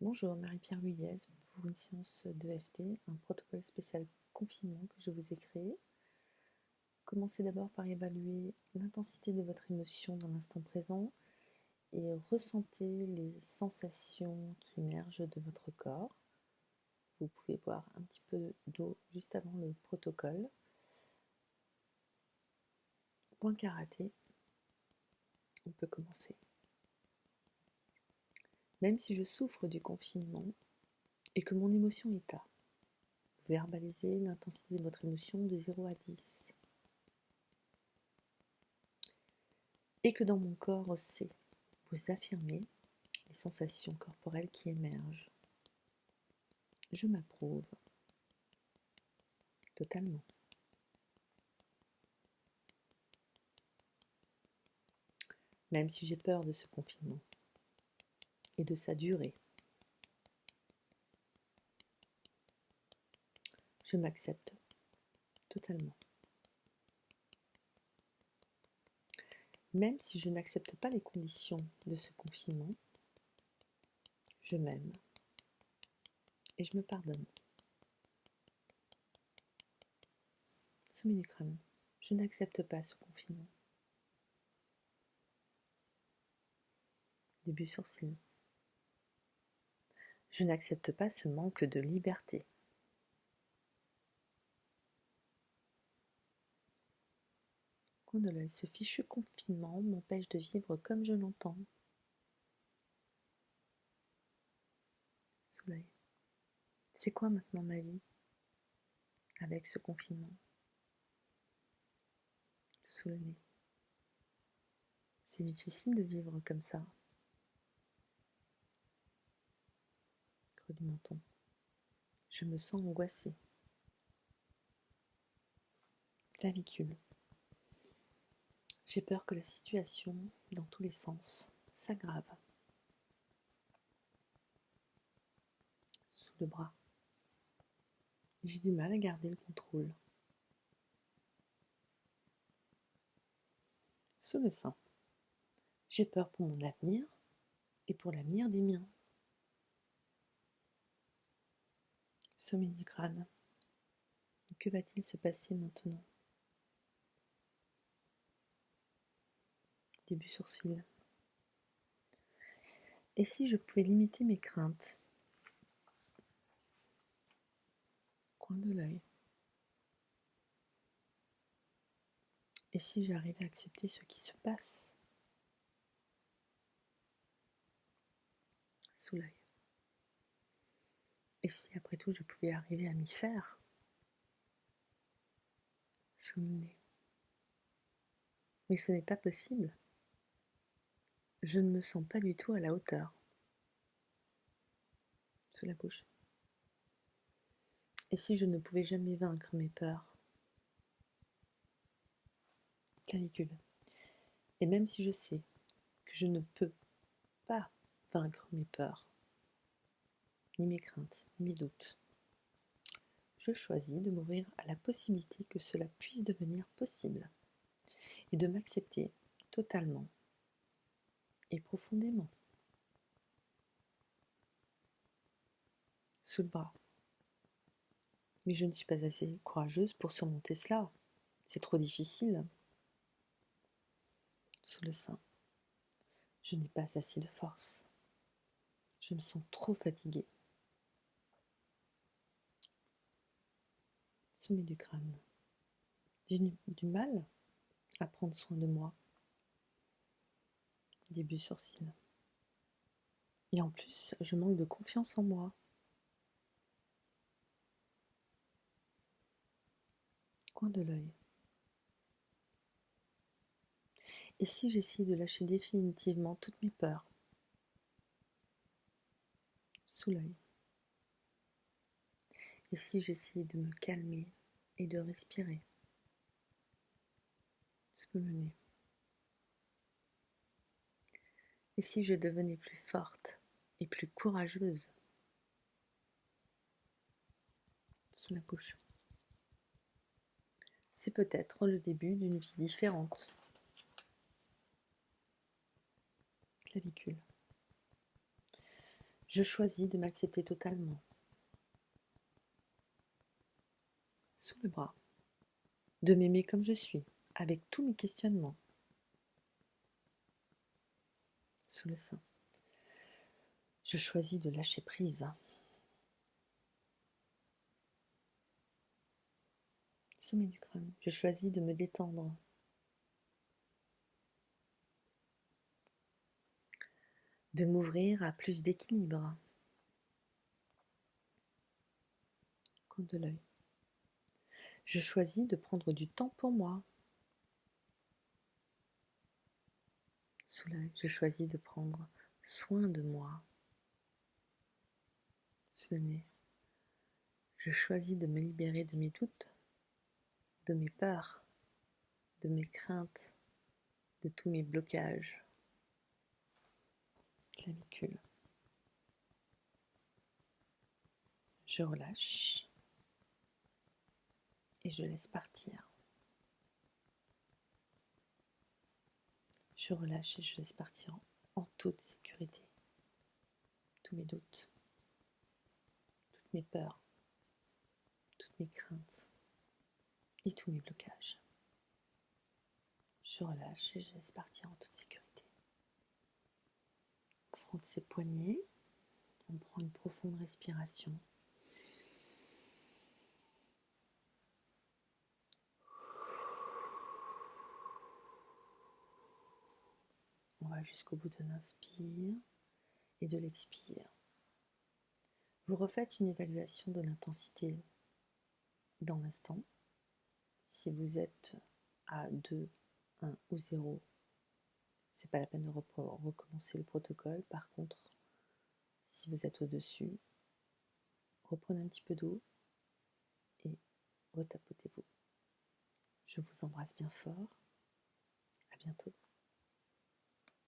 Bonjour, Marie-Pierre Huillez pour une séance d'EFT, un protocole spécial confinement que je vous ai créé. Commencez d'abord par évaluer l'intensité de votre émotion dans l'instant présent et ressentez les sensations qui émergent de votre corps. Vous pouvez boire un petit peu d'eau juste avant le protocole. Point karaté, on peut commencer. Même si je souffre du confinement et que mon émotion est à, vous verbalisez l'intensité de votre émotion de 0 à 10. Et que dans mon corps aussi, vous affirmez les sensations corporelles qui émergent. Je m'approuve totalement. Même si j'ai peur de ce confinement et de sa durée, je m'accepte totalement. Même si je n'accepte pas les conditions de ce confinement, je m'aime et je me pardonne. Sommet du crâne, je n'accepte pas ce confinement. Début sourcil, je n'accepte pas ce manque de liberté. Coin de l'œil, ce fichu confinement m'empêche de vivre comme je l'entends. Sous l'œil, c'est quoi maintenant ma vie avec ce confinement? Sous le nez, c'est difficile de vivre comme ça. Creux du menton, je me sens angoissée. Clavicule, j'ai peur que la situation, dans tous les sens, s'aggrave. Sous le bras, j'ai du mal à garder le contrôle. Sous le sein, j'ai peur pour mon avenir et pour l'avenir des miens. Sommet du crâne, que va-t-il se passer maintenant? Début sourcil. Et si je pouvais limiter mes craintes? Coin de l'œil. Et si j'arrivais à accepter ce qui se passe? Sous l'œil. Et si après tout je pouvais arriver à m'y faire? Sous le nez. Mais ce n'est pas possible. Je ne me sens pas du tout à la hauteur. Sous la bouche. Et si je ne pouvais jamais vaincre mes peurs? Clavicule. Et même si je sais que je ne peux pas vaincre mes peurs, ni mes craintes, ni mes doutes, je choisis de m'ouvrir à la possibilité que cela puisse devenir possible et de m'accepter totalement et profondément. Sous le bras. Mais je ne suis pas assez courageuse pour surmonter cela. C'est trop difficile. Sous le sein. Je n'ai pas assez de force. Je me sens trop fatiguée. Sommet du crâne. J'ai du mal à prendre soin de moi. Début sourcil. Et en plus, je manque de confiance en moi. Coin de l'œil. Et si j'essayais de lâcher définitivement toutes mes peurs? Sous l'œil. Et si j'essayais de me calmer et de respirer? Sous le nez. Et si je devenais plus forte et plus courageuse? Sous la bouche. C'est peut-être le début d'une vie différente. Clavicule. Je choisis de m'accepter totalement. Sous le bras. De m'aimer comme je suis, avec tous mes questionnements. Sous le sein. Je choisis de lâcher prise. Sommet du crâne. Je choisis de me détendre. De m'ouvrir à plus d'équilibre. Coin de l'œil. Je choisis de prendre du temps pour moi. Sous l'œil. Je choisis de prendre soin de moi. Sous le nez. Je choisis de me libérer de mes doutes, de mes peurs, de mes craintes, de tous mes blocages. Clavicule. Je relâche et je laisse partir. Je relâche et je laisse partir en toute sécurité tous mes doutes, toutes mes peurs, toutes mes craintes et tous mes blocages. Je relâche et je laisse partir en toute sécurité. On frotte ses poignets, on prend une profonde respiration. On va jusqu'au bout de l'inspire et de l'expire. Vous refaites une évaluation de l'intensité dans l'instant. Si vous êtes à 2, 1 ou 0, c'est pas la peine de recommencer le protocole. Par contre, si vous êtes au-dessus, reprenez un petit peu d'eau et retapotez-vous. Je vous embrasse bien fort. À bientôt.